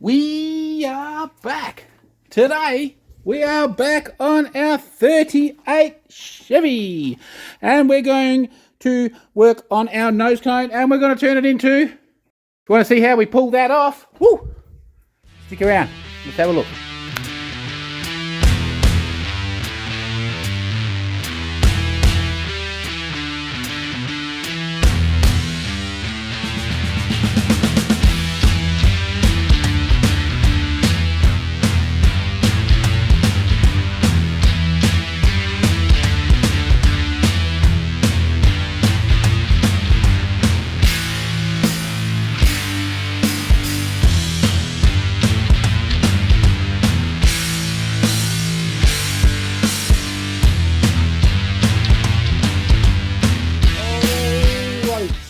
We are back. Today, we are back on our 38 Chevy. And we're going to work on our nose cone and we're going to turn it into... You want to see how we pull that off? Woo! Stick around. Let's have a look.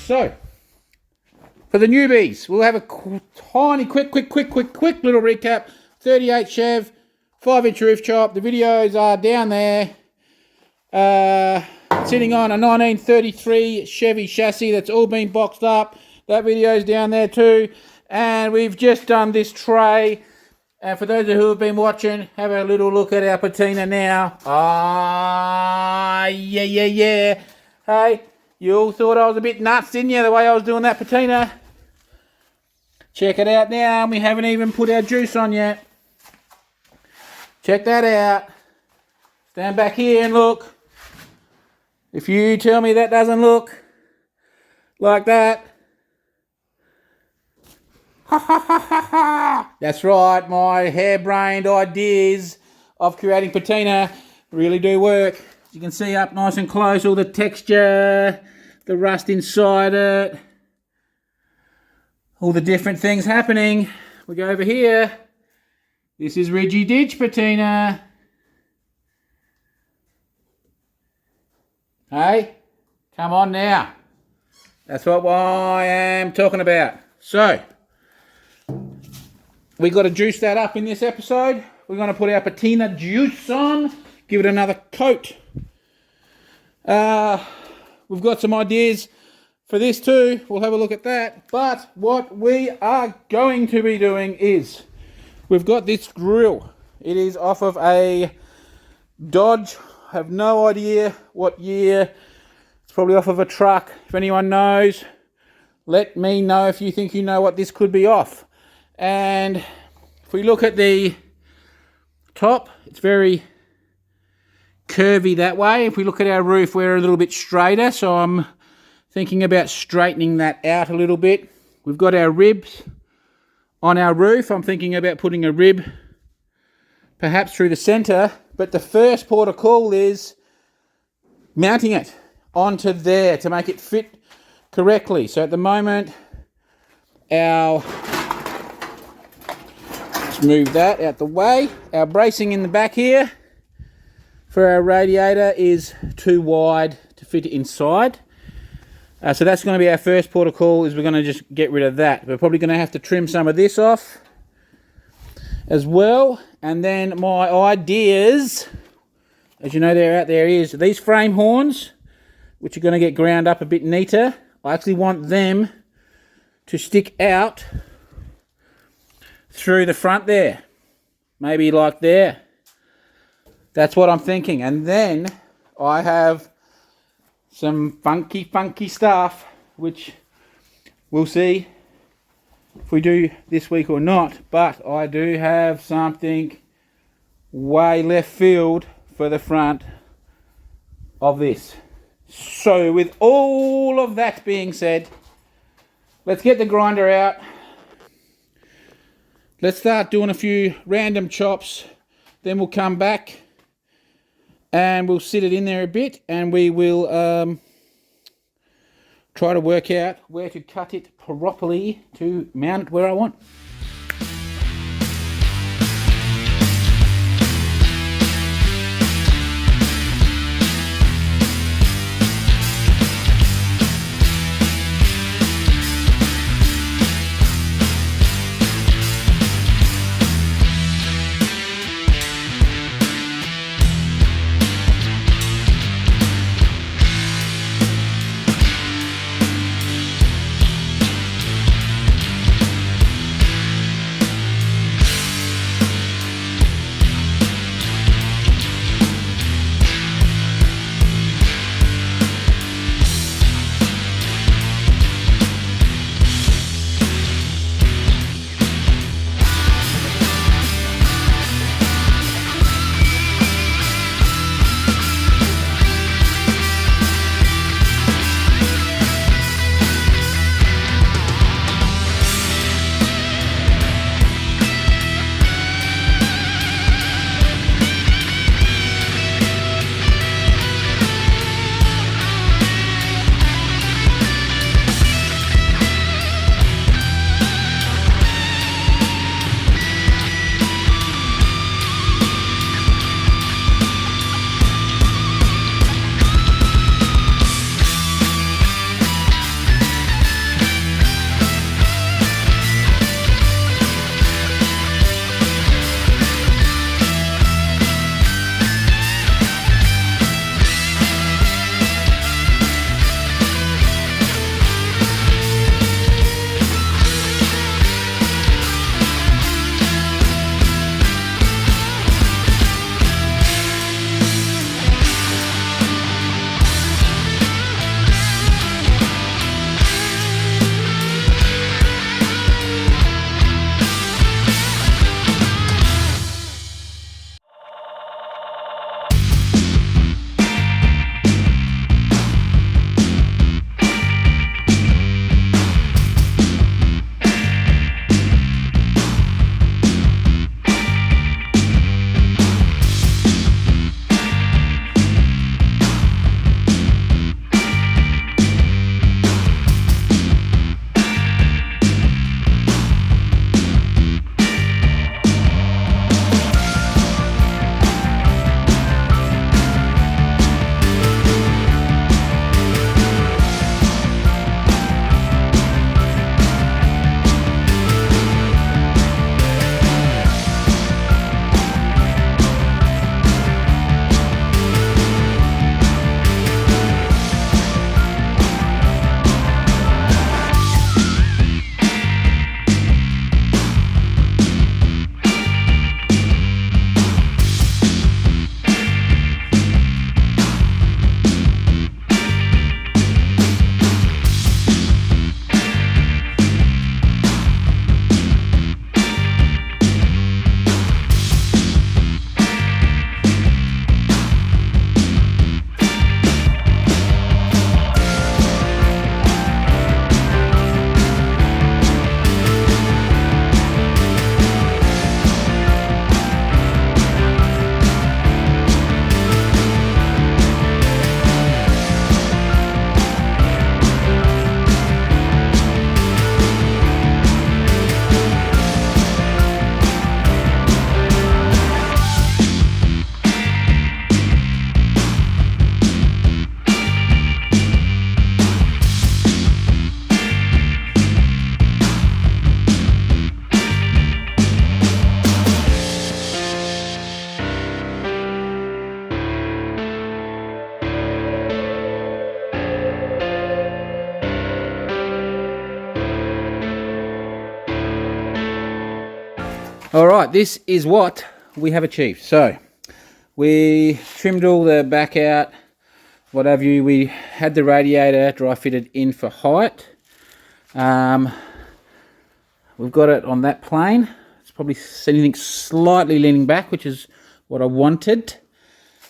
So, for the newbies, we'll have a tiny, quick little recap. 38 Chev, 5-inch roof chop. The videos are down there. Sitting on a 1933 Chevy chassis that's all been boxed up. That video's down there too. And we've just done this tray. And for those who have been watching, have a little look at our patina now. Yeah. Hey. You all thought I was a bit nuts, didn't you, the way I was doing that patina? Check it out now, we haven't even put our juice on yet. Check that out. Stand back here and look. If you tell me that doesn't look like that. That's right, my harebrained ideas of creating patina really do work. You can see up nice and close all the texture, the rust inside it, all the different things happening. We go over here. This is Ridgy Ditch patina. Hey, come on now. That's what I am talking about. So, we got to juice that up in this episode. We're going to put our patina juice on, give it another coat. We've got some ideas for this too. We'll have a look at that. But what we are going to be doing is we've got this grill. It is off of a Dodge. I have no idea what year. It's probably off of a truck. If anyone knows, let me know if you think you know what this could be off. And if we look at the top, it's very curvy that way. If we look at our roof, we're a little bit straighter, so I'm thinking about straightening that out a little bit. We've got our ribs on our roof. I'm thinking about putting a rib perhaps through the center, but the first port of call is mounting it onto there to make it fit correctly. So at the moment, let's move that out the way. Our bracing in the back here for our radiator is too wide to fit inside. So that's going to be our first port of call, is we're going to just get rid of that. We're probably going to have to trim some of this off as well. And then my ideas, as you know, they're out there, is these frame horns, which are going to get ground up a bit neater. I actually want them to stick out through the front there. Maybe like there. That's what I'm thinking. And then I have some funky stuff, which we'll see if we do this week or not. But I do have something way left field for the front of this. So with all of that being said, let's get the grinder out. Let's start doing a few random chops. Then we'll come back and we'll sit it in there a bit, and we will try to work out where to cut it properly to mount it where I want. All right, this is what we have achieved. So we trimmed all the back out, what have you. We had the radiator dry fitted in for height. We've got it on that plane. It's probably anything slightly leaning back, which is what I wanted.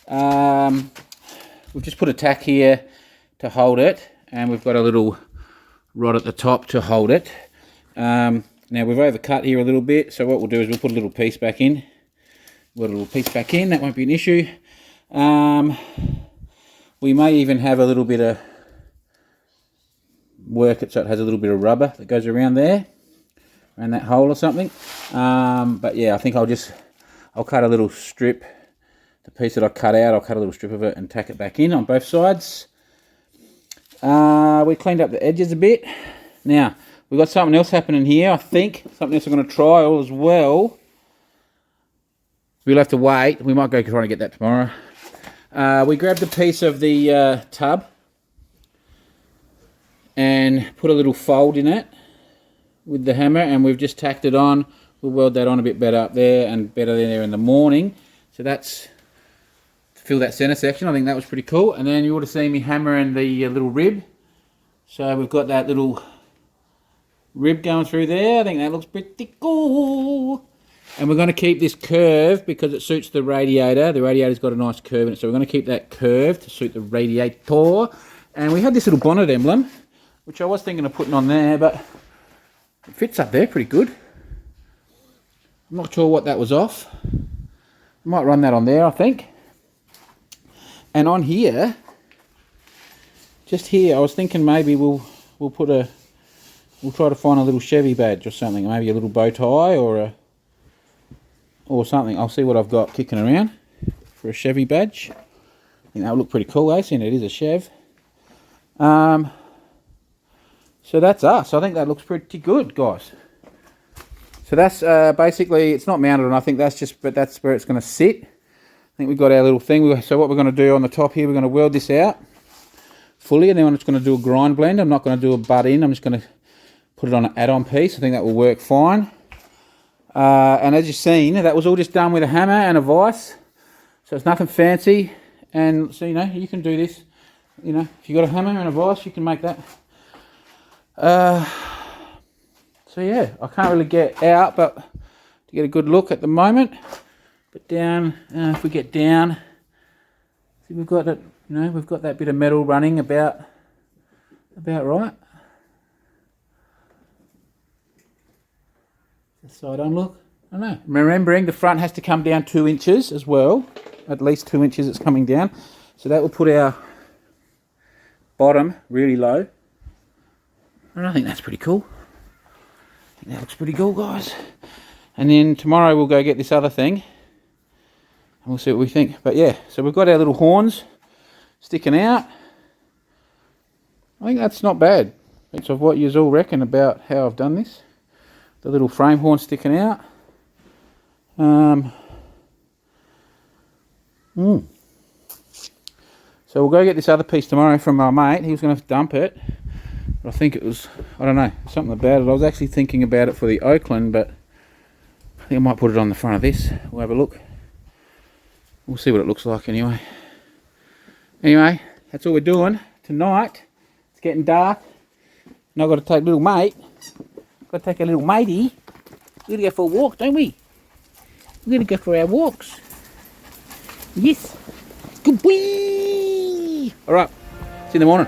We've just put a tack here to hold it, and we've got a little rod at the top to hold it. Now we've overcut here a little bit, so what we'll do is we'll put a little piece back in. Put a little piece back in, that won't be an issue. We may even have a little bit of work it so it has a little bit of rubber that goes around there, around that hole or something. But yeah, I think I'll cut a little strip. The piece that I cut out, I'll cut a little strip of it and tack it back in on both sides. We cleaned up the edges a bit. Now, we've got something else happening here, I think. Something else I'm going to trial as well. We'll have to wait. We might go trying to get that tomorrow. We grabbed a piece of the tub and put a little fold in it with the hammer, and we've just tacked it on. We'll weld that on a bit better up there and better there in the morning. So that's to fill that center section. I think that was pretty cool. And then you would have seen me hammering the little rib. So we've got that little rib going through there. I think that looks pretty cool. And we're going to keep this curve because it suits the radiator. The radiator's got a nice curve in it, so we're going to keep that curve to suit the radiator. And we had this little bonnet emblem, which I was thinking of putting on there, but it fits up there pretty good. I'm not sure what that was off. Might run that on there, I think. And on here, just here, I was thinking maybe we'll try to find a little Chevy badge or something, maybe a little bow tie or something. I'll see what I've got kicking around for a Chevy badge. I think that would look pretty cool, eh? Seeing it is a Chev. So that's us. I think that looks pretty good, guys. So that's basically, it's not mounted on, I think but that's where it's going to sit. I think we've got our little thing. So what we're going to do on the top here, we're going to weld this out fully, and then I'm just going to do a grind blend. I'm not going to do a butt in. I'm just going to put it on an add-on piece. I think that will work fine. And as you've seen, that was all just done with a hammer and a vise. So it's nothing fancy. And so, you can do this. If you've got a hammer and a vise, you can make that. So yeah, I can't really get out, but to get a good look at the moment. But down, if we get down, see we've got that, we've got that bit of metal running about right. The side on look, I don't know. Remembering the front has to come down 2 inches as well, at least 2 inches it's coming down. So that will put our bottom really low. And I think that's pretty cool. I think that looks pretty cool, guys. And then tomorrow we'll go get this other thing and we'll see what we think. But yeah, so we've got our little horns sticking out. I think that's not bad. It's of what you all reckon about how I've done this. The little frame horn sticking out. So we'll go get this other piece tomorrow from my mate. He was going to dump it. But I think it was, I don't know, something about it. I was actually thinking about it for the Oakland, but I think I might put it on the front of this. We'll have a look. We'll see what it looks like anyway. Anyway, that's all we're doing tonight. It's getting dark. Now I've got to take little mate. Got to take a little matey. We're going to go for a walk, don't we? We're going to go for our walks. Yes. Good boy. All right. See you in the morning.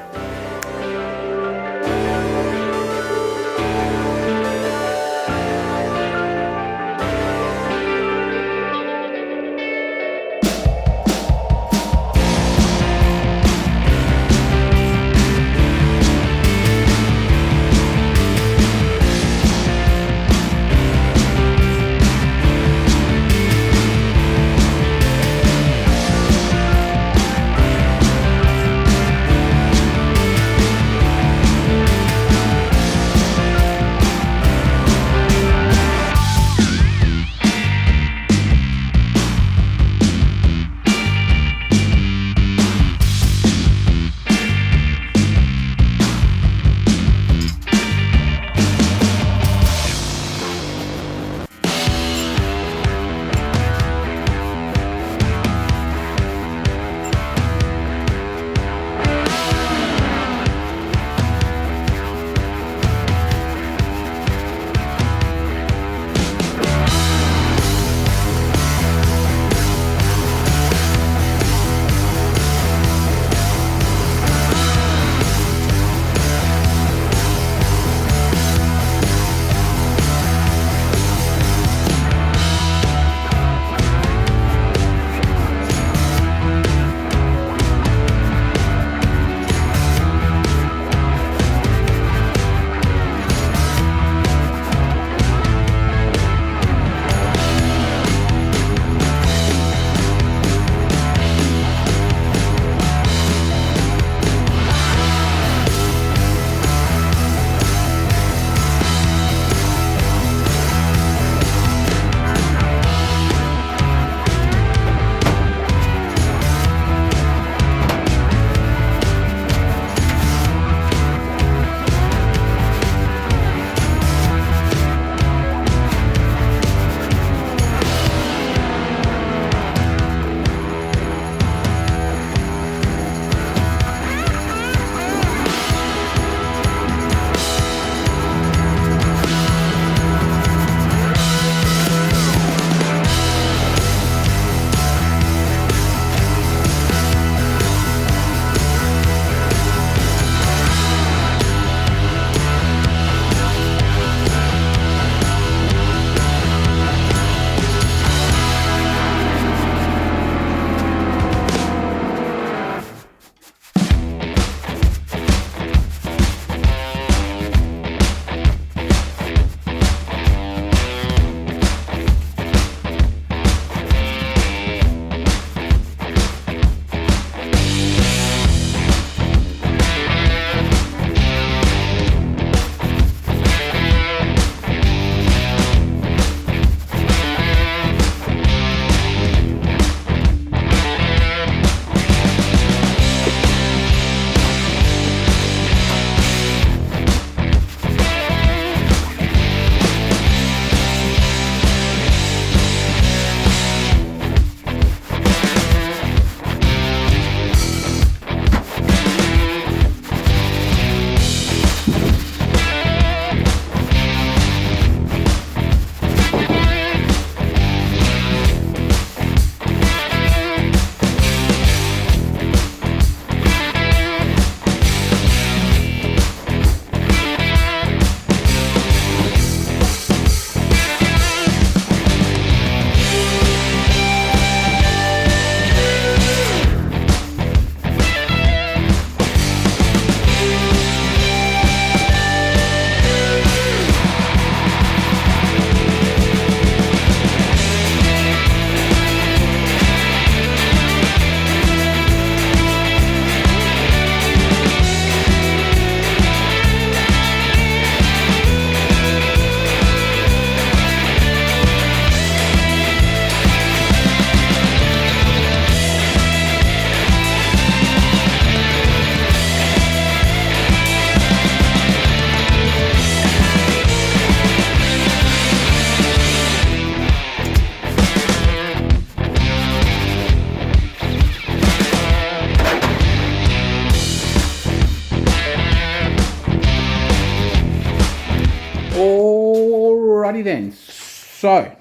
So,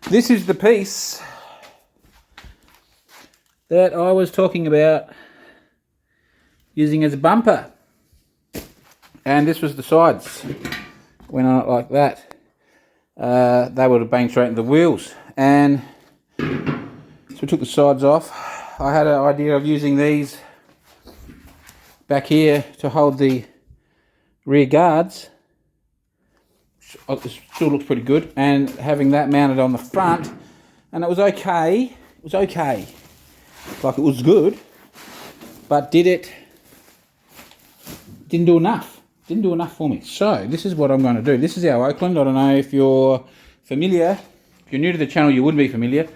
this is the piece that I was talking about using as a bumper. And this was the sides. Went on it like that. They would have banged straight into the wheels. And so we took the sides off. I had an idea of using these back here to hold the rear guards. It still looks pretty good. And having that mounted on the front. And it was okay. It was okay. Like, it was good. But didn't do enough. Didn't do enough for me. So this is what I'm going to do. This is our Oakland. I don't know if you're familiar. If you're new to the channel, you wouldn't be familiar.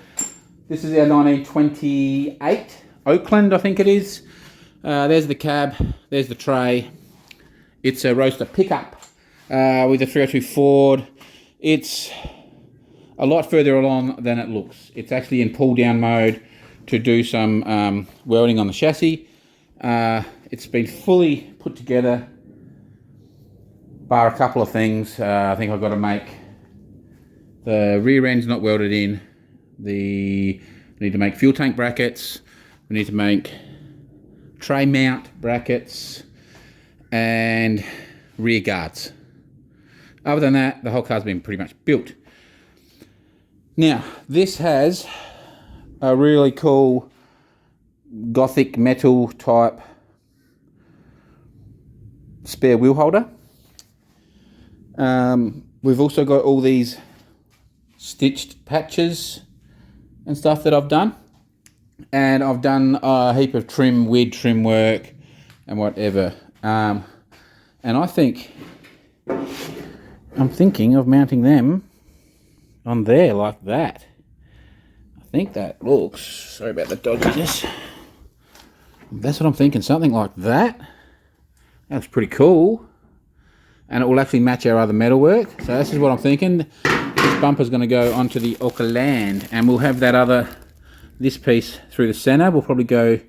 This is our 1928 Oakland, I think it is. There's the cab. There's the tray. It's a roadster pickup with a 302 Ford. It's a lot further along than it looks. It's actually in pull down mode to do some welding on the chassis. It's been fully put together, bar a couple of things. I think I've got to make the rear end's not welded in. We need to make fuel tank brackets. We need to make tray mount brackets and rear guards. Other than that, the whole car's been pretty much built. Now, this has a really cool gothic metal type spare wheel holder. We've also got all these stitched patches and stuff that I've done. And I've done a heap of trim work and whatever. And I'm thinking of mounting them on there like that. I think that looks, sorry about the dodginess. That's what I'm thinking, something like that. That's pretty cool. And it will actually match our other metalwork. So this is what I'm thinking. This bumper's going to go onto the Oakland, and we'll have this piece through the center. We'll probably go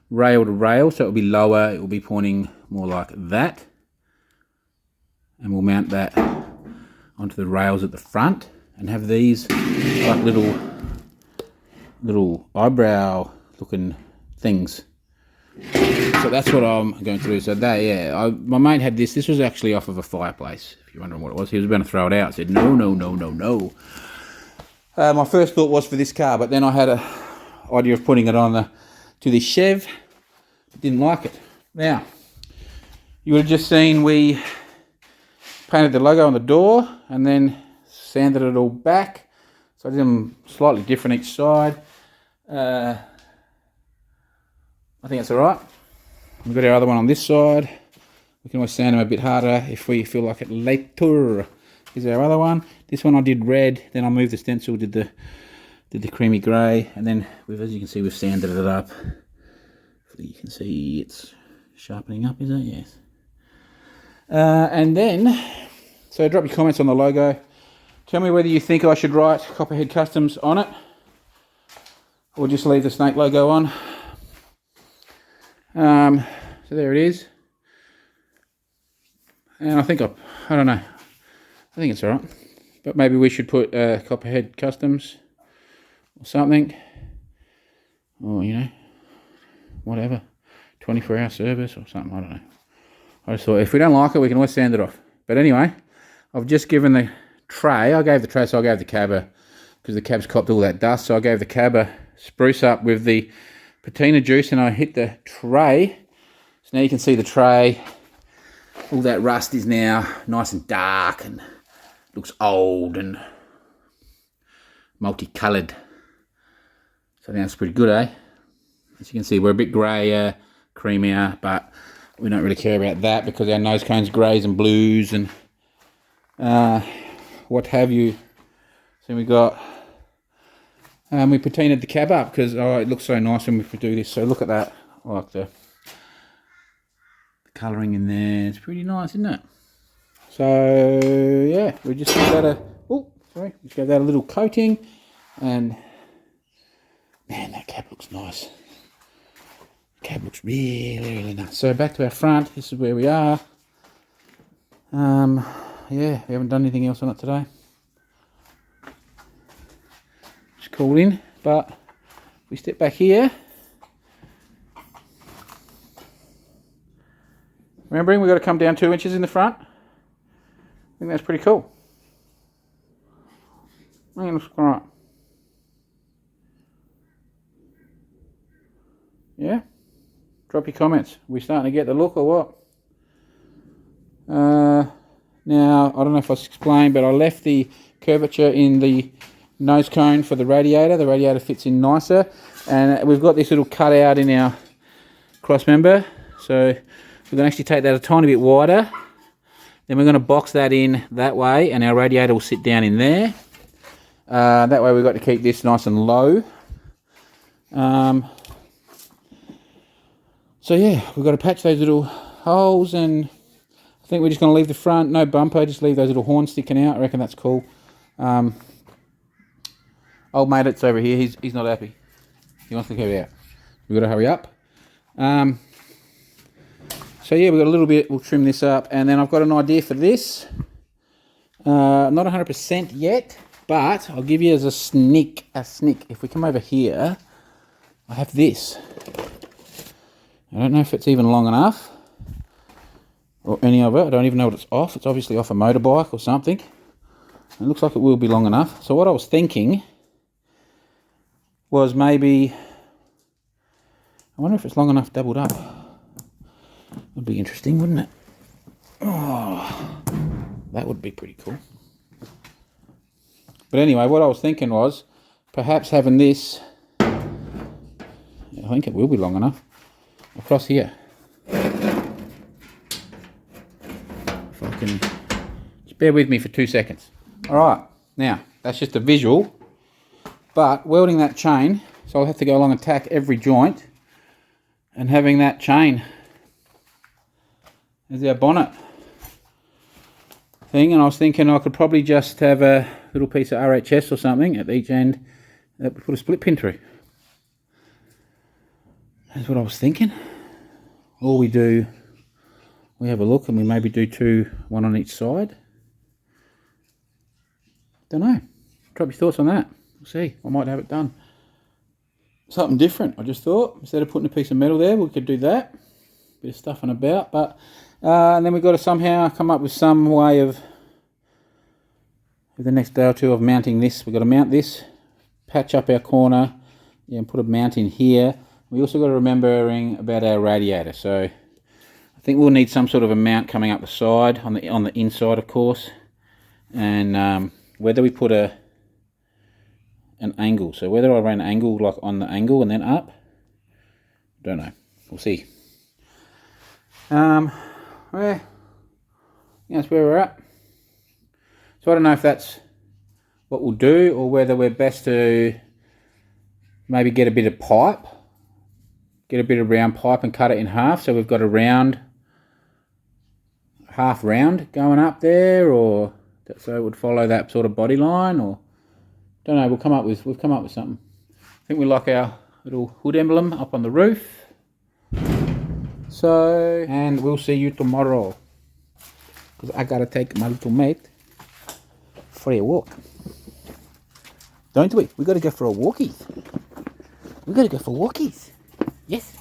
rail to rail, so it'll be lower. It will be pointing more like that. And we'll mount that onto the rails at the front and have these like little eyebrow looking things. So that's what I'm going to do. So that, yeah, my mate had this. This was actually off of a fireplace, if you're wondering what it was. He was going to throw it out. I said, no. My first thought was for this car, but then I had an idea of putting it on to the Chevy. Didn't like it. Now, you would have just seen we painted the logo on the door and then sanded it all back. So I did them slightly different each side. I think that's alright. We've got our other one on this side. We can always sand them a bit harder if we feel like it later. Here's our other one. This one I did red, then I moved the stencil, did the creamy grey, and then as you can see, we've sanded it up. Hopefully you can see it's sharpening up, is it? Yes. And then, so drop your comments on the logo. Tell me whether you think I should write Copperhead Customs on it, or just leave the snake logo on. So there it is. And I don't know. I think it's alright. But maybe we should put Copperhead Customs or something. Or, whatever. 24-hour service or something, I don't know. I just thought if we don't like it, we can always sand it off. But anyway, I've just given the tray. I gave the tray, so I gave the cab because the cab's copped all that dust. So I gave the cab a spruce up with the Patina juice, and I hit the tray. So now you can see the tray. All that rust is now nice and dark and looks old and multicoloured. So now it's pretty good, eh? As you can see, we're a bit greyer, creamier, but we don't really care about that because our nose cone's greys and blues and what have you. So we got, we patinaed the cab up because it looks so nice when we do this. So look at that, I like the colouring in there. It's pretty nice, isn't it? So yeah, we just gave that just gave that a little coating, and man, that cab looks nice. Cab looks really nice. So back to our front. This is where we are. Yeah, we haven't done anything else on it today. called in. But if we step back here, remembering we've got to come down 2 inches in the front. I think that's pretty cool. I think it looks alright. Yeah? Drop your comments. Are we starting to get the look or what? Now, I don't know if I explained, but I left the curvature in the nose cone for the radiator. The radiator fits in nicer. And we've got this little cutout in our cross member. So we're going to actually take that a tiny bit wider. Then we're going to box that in that way, and our radiator will sit down in there. That way we've got to keep this nice and low. So yeah, we've got to patch those little holes, and I think we're just going to leave the front, no bumper, just leave those little horns sticking out. I reckon that's cool. Old mate, it's over here. He's not happy. He wants to go out. We've got to hurry up. So yeah, we've got a little bit. We'll trim this up, and then I've got an idea for this. Not 100% yet, but I'll give you as a sneak. If we come over here, I have this. I don't know if it's even long enough, or any of it. I don't even know what it's off. It's obviously off a motorbike or something. It looks like it will be long enough. So what I was thinking was maybe, I wonder if it's long enough doubled up. Would be interesting, wouldn't it? Oh, that would be pretty cool. But anyway, what I was thinking was perhaps having this, I think it will be long enough, across here. If I can, just bear with me for 2 seconds. Alright, now that's just a visual, but welding that chain, so I'll have to go along and tack every joint, and having that chain as our bonnet thing. And I was thinking I could probably just have a little piece of RHS or something at each end that would put a split pin through. That's what I was thinking. Or we have a look and we maybe do two, one on each side. Don't know. Drop your thoughts on that. We'll see. I might have it done. Something different, I just thought. Instead of putting a piece of metal there, we could do that. Bit of stuffing about, but and then we've got to somehow come up with some way of, the next day or two, of mounting this. We've got to mount this, patch up our corner, yeah, and put a mount in here. We also got to remembering about our radiator. So I think we'll need some sort of a mount coming up the side, on the inside, of course, and whether we put an angle. So whether I run an angle like on the angle and then up, don't know. We'll see. Well, yeah, that's where we're at. So I don't know if that's what we'll do, or whether we're best to maybe get a bit of pipe, get a bit of round pipe and cut it in half, so we've got a round, half round going up there, or so it would follow that sort of body line, or don't know. We've come up with something. I think we like our little hood emblem up on the roof. So, and we'll see you tomorrow, because I gotta take my little mate for a walk. Don't we? We gotta go for a walkies. We gotta go for walkies. Yes.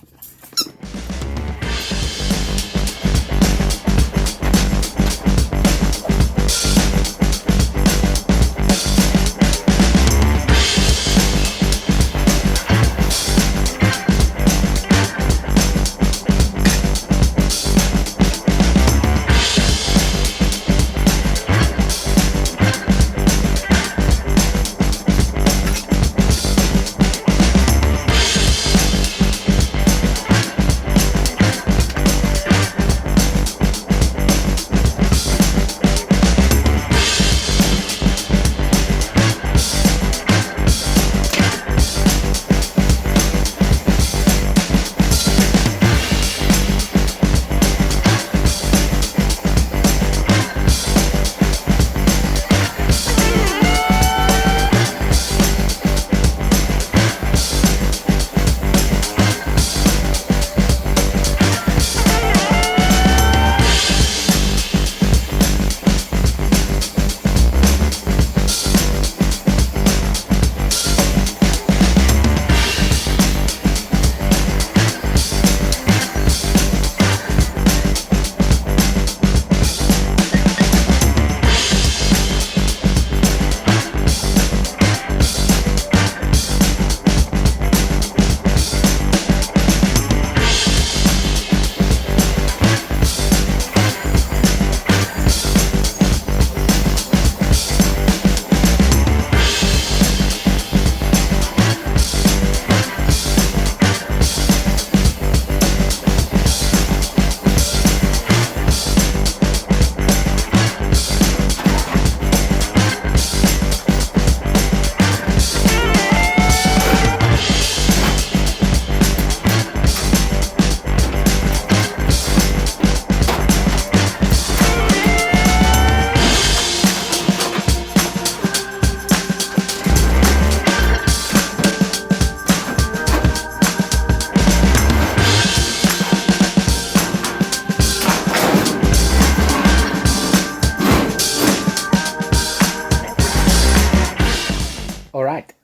All right.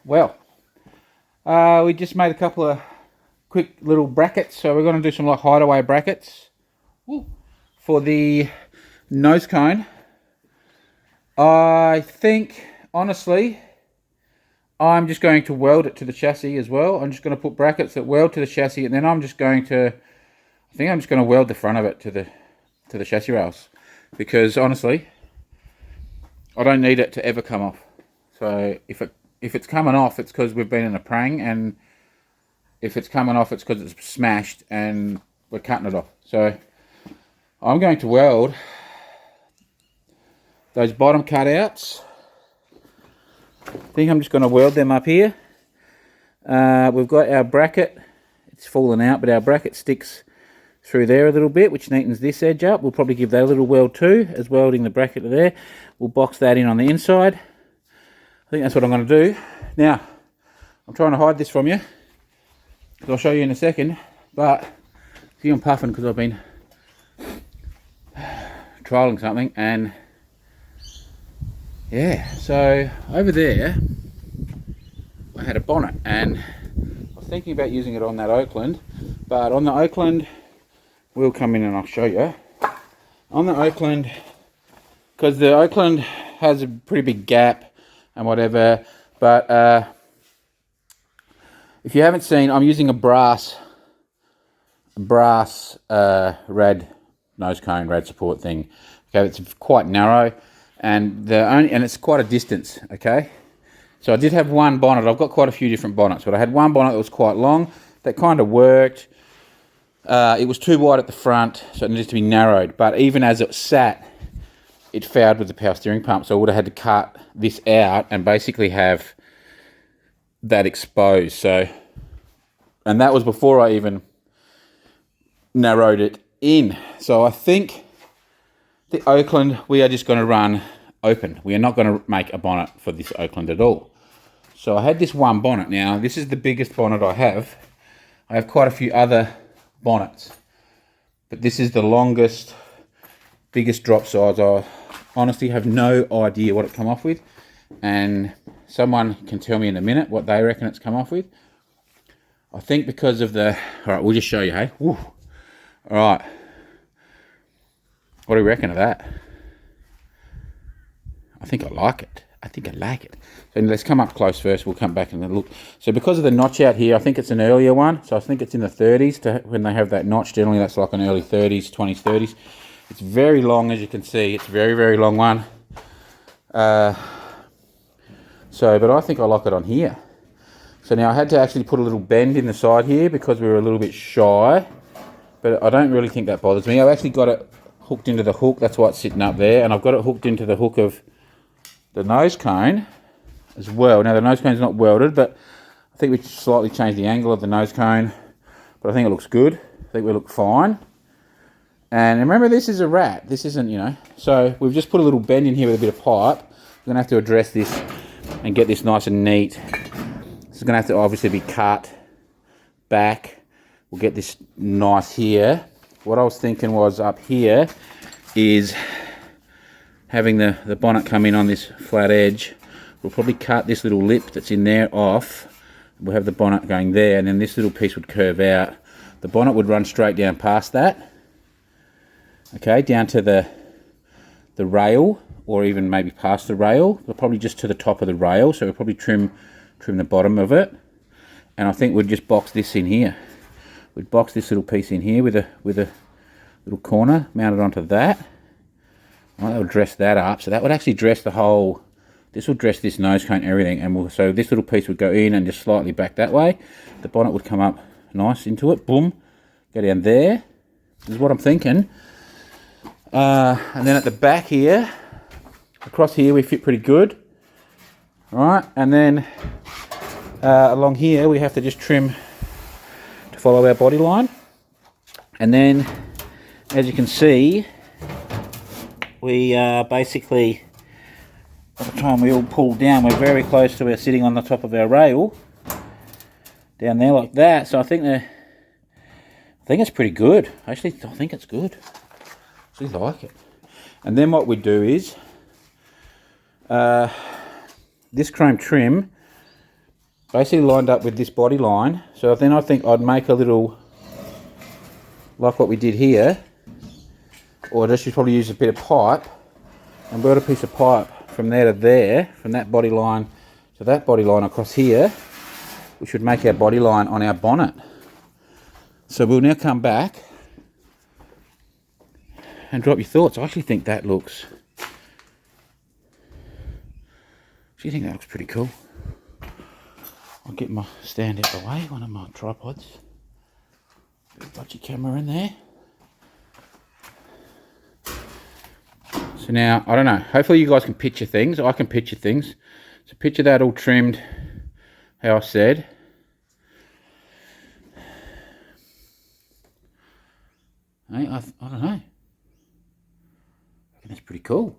Well, we just made a couple of quick little brackets. So we're going to do some like hideaway brackets for the nose cone. I think, honestly, I'm just going to weld it to the chassis as well. I'm just going to put brackets that weld to the chassis, and then I'm just going to, I think I'm just going to weld the front of it to the chassis rails, because honestly, I don't need it to ever come off. So if it's coming off, it's because we've been in a prang, and if it's coming off, it's because it's smashed and we're cutting it off. So I'm going to weld those bottom cutouts. I think I'm just going to weld them up here. We've got our bracket. It's fallen out, but our bracket sticks through there a little bit, which neatens this edge up. We'll probably give that a little weld too, as welding the bracket to there. We'll box that in on the inside. I think that's what I'm going to do. Now, I'm trying to hide this from you, because I'll show you in a second, but see, I'm puffing because I've been trialling something, and yeah, so over there I had a bonnet, and I was thinking about using it on that Oakland, but on the Oakland, we'll come in and I'll show you. On the Oakland, because the Oakland has a pretty big gap and whatever, but if you haven't seen, I'm using a brass rad nose cone, rad support thing. Okay, it's quite narrow, and it's quite a distance. Okay, so I did have one bonnet. I've got quite a few different bonnets, but I had one bonnet that was quite long. That kind of worked. It was too wide at the front, so it needed to be narrowed. But even as it sat, it fouled with the power steering pump, so I would have had to cut this out and basically have that exposed. So, and that was before I even narrowed it in. So I think the Oakland, we are just going to run open. We are not going to make a bonnet for this Oakland at all. So I had this one bonnet. Now, this is the biggest bonnet I have. I have quite a few other bonnets, but this is the longest, biggest drop size. I honestly have no idea what it come off with, and someone can tell me in a minute what they reckon it's come off with. I think because of the, all right, we'll just show you, hey? Woo. All right. What do you reckon of that? I think I like it. I think I like it. So let's come up close first. We'll come back and look. So because of the notch out here, I think it's an earlier one. So I think it's in the 30s when they have that notch. Generally, that's like an early 30s, 20s, 30s. It's very long, as you can see. It's a very, very long one. But I think I like it on here. So now I had to actually put a little bend in the side here because we were a little bit shy. But I don't really think that bothers me. I've actually got it hooked into the hook. That's why it's sitting up there. And I've got it hooked into the hook of the nose cone as well. Now the nose cone is not welded, but I think we slightly changed the angle of the nose cone. But I think it looks good. I think we look fine. And remember, this is a rat. This isn't, you know. So we've just put a little bend in here with a bit of pipe. We're going to have to address this and get this nice and neat. This is going to have to obviously be cut back. We'll get this nice here. What I was thinking was up here is having the bonnet come in on this flat edge. We'll probably cut this little lip that's in there off. We'll have the bonnet going there, and then this little piece would curve out. The bonnet would run straight down past that. Okay, down to the rail, or even maybe past the rail, but probably just to the top of the rail. So we'll probably trim the bottom of it. And I think we'd just box this in here. We'd box this little piece in here with a little corner mounted onto that. Right, that would dress that up. So that would actually dress the whole, this will dress this nose cone, everything. And so this little piece would go in and just slightly back that way. The bonnet would come up nice into it. Boom. Go down there. This is what I'm thinking. And then at the back here, across here, we fit pretty good. All right. And then along here, we have to just trim to follow our body line. And then, as you can see, we basically, by the time we all pull down, we're very close to sitting on the top of our rail down there like that. So I think it's pretty good. Actually, I think it's good. I actually like it. And then what we do is this chrome trim basically lined up with this body line. So then I think I'd make a little, like what we did here, or just should probably use a bit of pipe and build a piece of pipe from there to there, from that body line to that body line across here, which would make our body line on our bonnet. So we'll now come back and drop your thoughts. I actually think that looks, pretty cool. I'll get my stand out the way, one of my tripods. Bit of budgie camera in there. So now, I don't know, hopefully you guys can picture things. I can picture things. So picture that all trimmed, how I said. Hey, I don't know. I think that's pretty cool.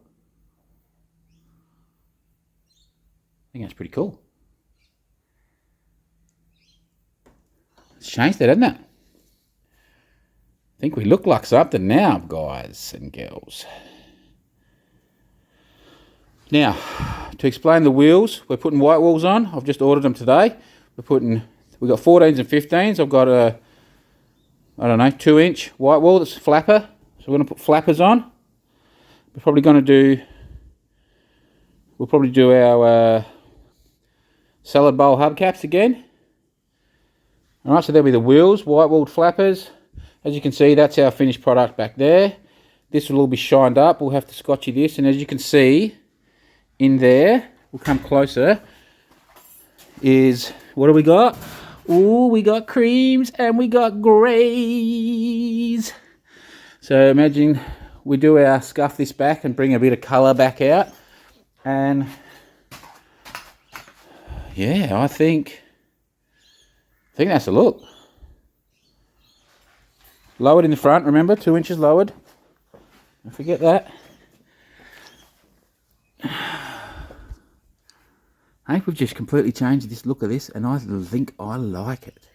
I think that's pretty cool. It's changed that, hasn't it? I think we look like something now, guys and girls. Now, to explain the wheels, we're putting white wheels on. I've just ordered them today. We've got 14s and 15s. I've got a, I don't know, 2-inch white wheel that's flapper. So we're going to put flappers on. We're probably going to do, we'll probably do our salad bowl hubcaps again. Alright, so there'll be the wheels, white wheeled flappers. As you can see, that's our finished product back there. This will all be shined up. We'll have to scotchy this, and as you can see, in there, we'll come closer, is, what do we got? Ooh, we got creams and we got greys. So imagine we do our scuff this back and bring a bit of colour back out. And yeah, I think that's a look. Lowered in the front, remember, 2 inches lowered. Don't forget that. I think we've just completely changed this look of this, and I think I like it.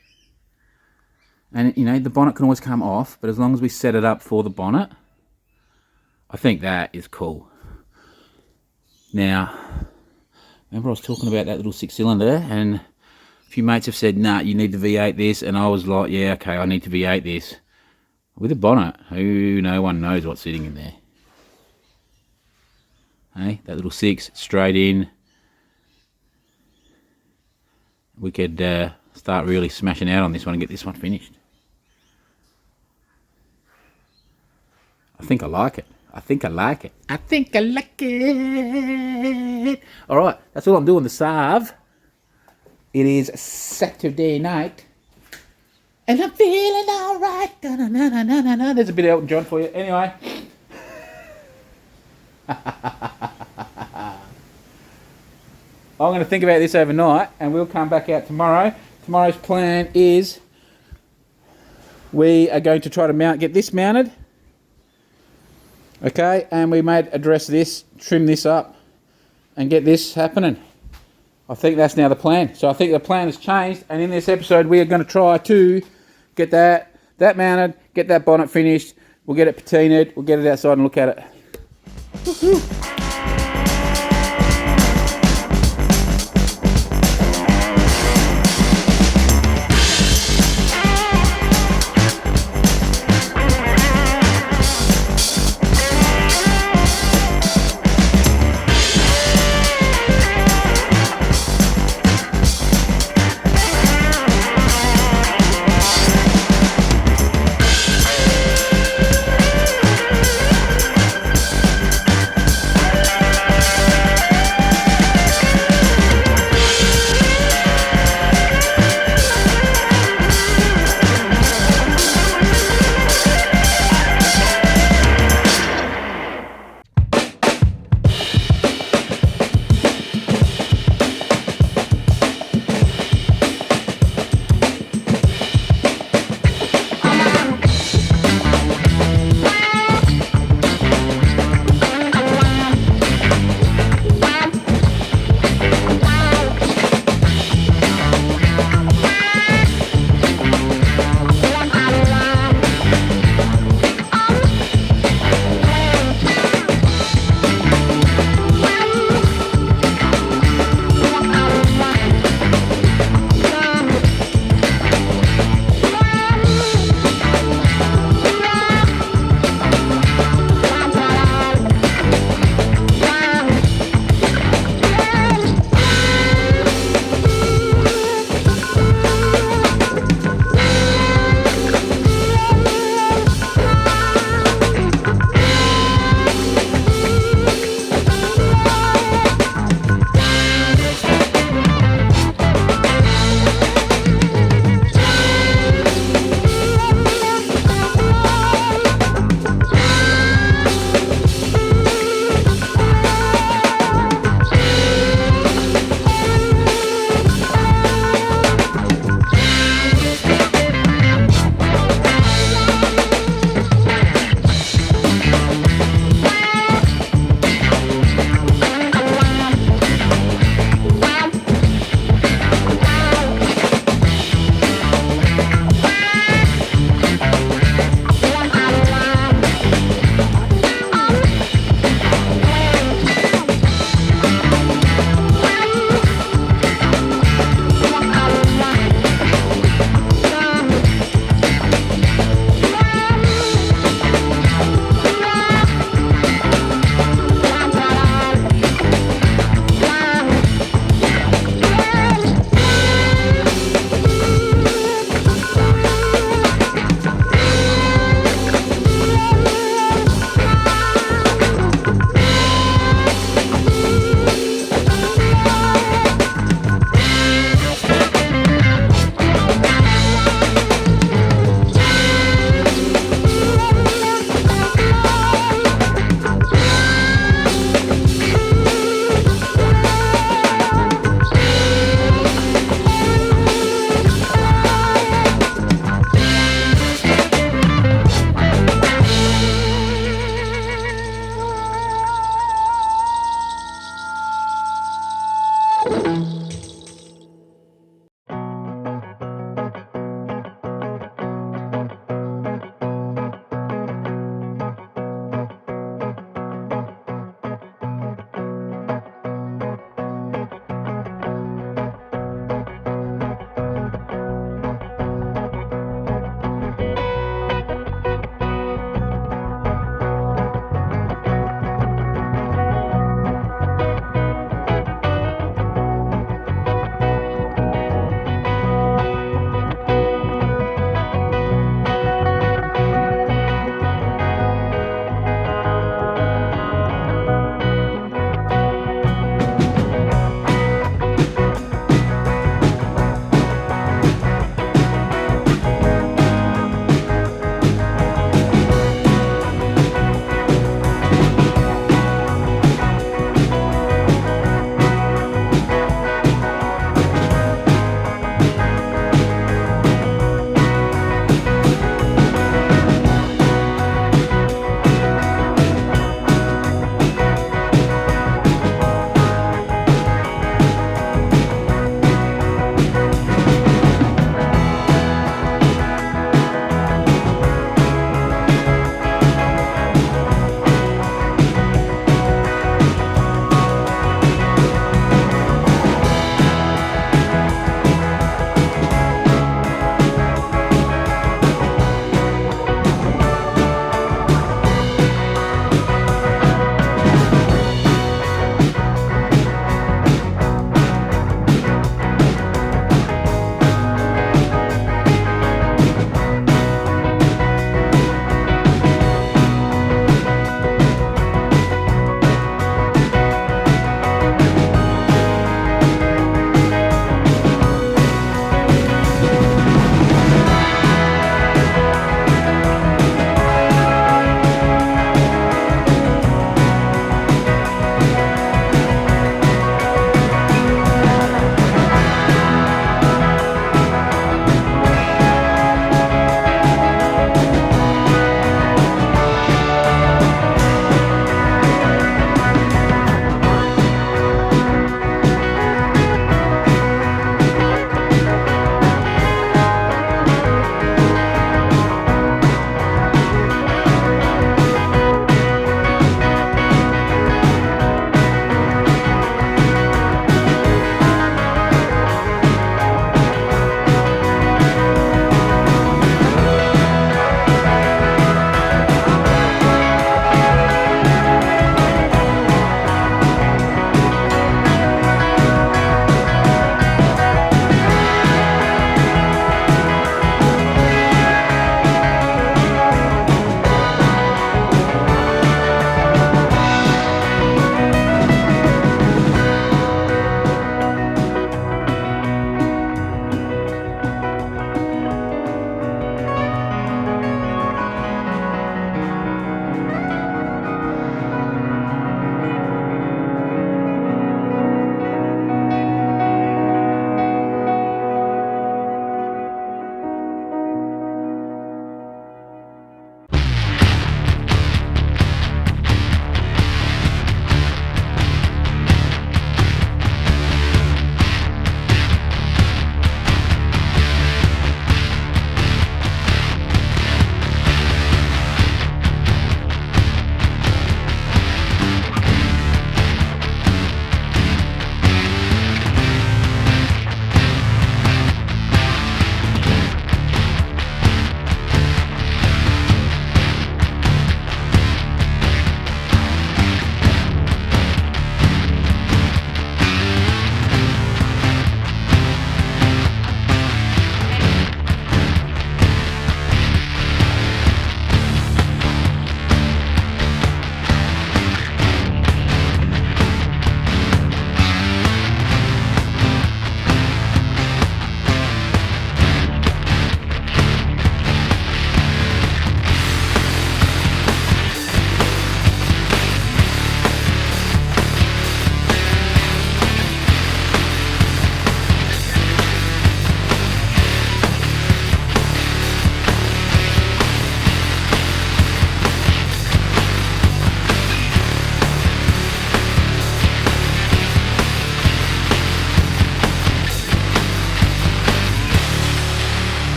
And, you know, the bonnet can always come off, but as long as we set it up for the bonnet, I think that is cool. Now, remember I was talking about that little 6-cylinder, and a few mates have said, nah, you need to V8 this, and I was like, yeah, okay, I need to V8 this. With a bonnet, no one knows what's sitting in there. Hey, that little 6 straight in. We could start really smashing out on this one and get this one finished. I think I like it. I think I like it. I think I like it. Alright, that's all I'm doing this Sav. It is Saturday night. And I'm feeling alright. There's a bit of Elton John for you. Anyway. I'm going to think about this overnight and we'll come back out tomorrow. Tomorrow's plan is we are going to try to get this mounted. Okay, and we may address this, trim this up and get this happening. I think that's now the plan. So I think the plan has changed, and in this episode we are going to try to get that mounted, get that bonnet finished, we'll get it patinaed, we'll get it outside and look at it. Woo-hoo.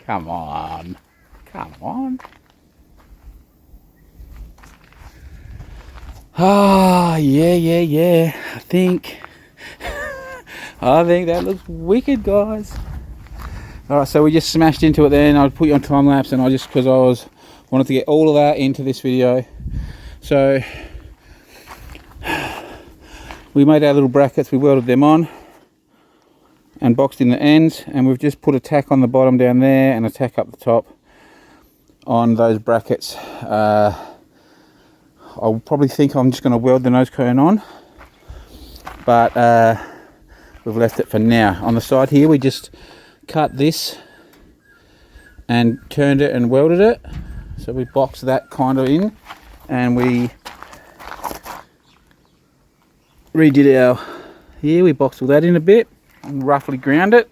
Come on. Come on. Ah, yeah. I think that looks wicked, guys. Alright, so we just smashed into it then. I'll put you on time lapse, and because I wanted to get all of that into this video. So we made our little brackets, we welded them on and boxed in the ends, and we've just put a tack on the bottom down there and a tack up the top on those brackets. I'll probably think I'm just going to weld the nose cone on, but we've left it for now. On the side here, we just cut this and turned it and welded it. So we boxed that kind of in, and we redid our here. We boxed all that in a bit and roughly ground it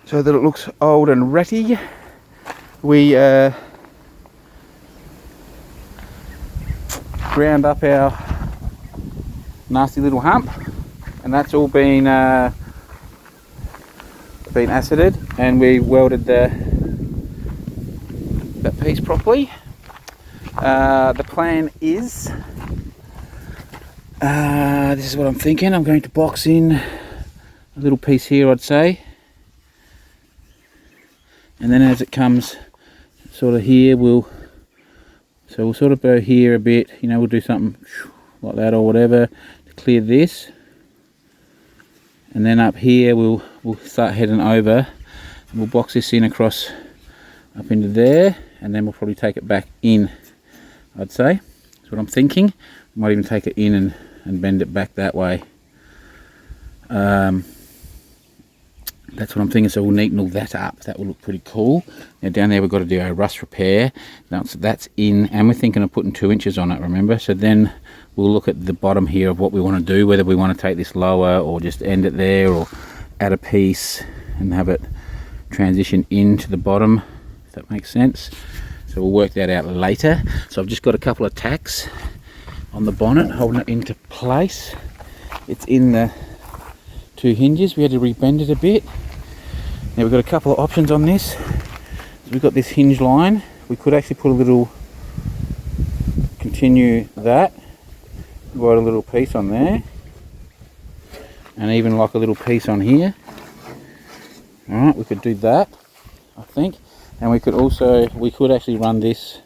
so that it looks old and ratty. We ground up our nasty little hump, and that's all been acided, and we welded that piece properly. The plan is this is what I'm thinking. I'm going to box in a little piece here, I'd say, and then as it comes sort of here, we'll sort of go here a bit, you know, we'll do something like that or whatever to clear this, and then up here we'll start heading over, and we'll box this in across up into there, and then we'll probably take it back in, I'd say. That's what I'm thinking. Might even take it in and bend it back that way. That's what I'm thinking. So we'll neaten all that up. That will look pretty cool. Now down there we've got to do our rust repair. Now that's in, and we're thinking of putting 2 inches on it, remember? So then we'll look at the bottom here of what we want to do, whether we want to take this lower or just end it there, or add a piece and have it transition into the bottom, if that makes sense. So we'll work that out later. So I've just got a couple of tacks on the bonnet holding it into place. It's in the 2 hinges. We had to rebend it a bit. Now we've got a couple of options on this. So we've got this hinge line. We could actually put a little, continue that, write a little piece on there, and even like a little piece on here. Alright, we could do that, I think. And we could actually run this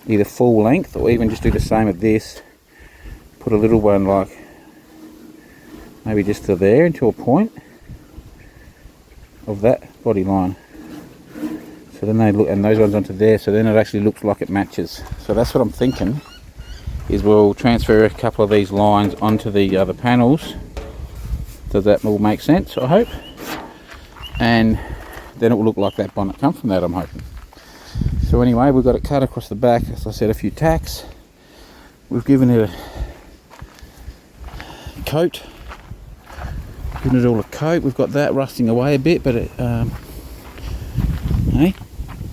either full length, or even just do the same with this. Put a little one like maybe just to there, into a point of that body line. So then they look, and those ones onto there, so then it actually looks like it matches. So that's what I'm thinking, is we'll transfer a couple of these lines onto the other panels. Does that all make sense, I hope? And then it will look like that bonnet come from that, I'm hoping. So anyway, we've got it cut across the back, as I said, a few tacks. We've given it a coat, given it all a coat. We've got that rusting away a bit, but it, hey,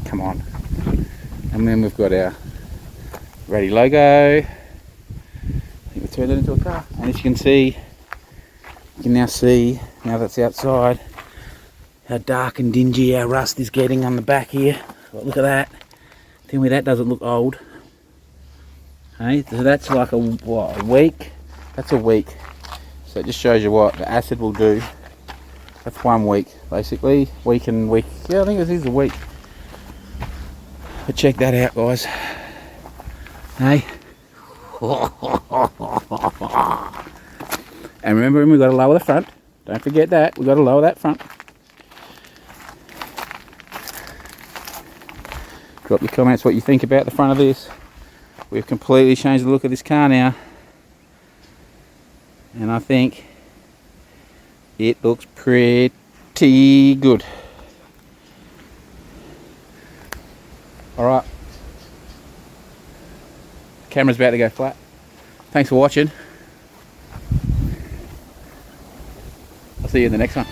come on. And then we've got our ready logo. I think we turned it into a car. And as you can see, you can now see, now that's outside, how dark and dingy our rust is getting on the back here. But look at that. Tell me that doesn't look old. Hey, so that's like a week. That's a week. So it just shows you what the acid will do. That's 1 week, basically. Week and week. Yeah, I think this is a week. But check that out, guys. Hey. And remember, we've got to lower the front. Don't forget that. We've got to lower that front. Drop your comments what you think about the front of this. We've completely changed the look of this car now, and I think it looks pretty good. Alright, camera's about to go flat. Thanks for watching. I'll see you in the next one.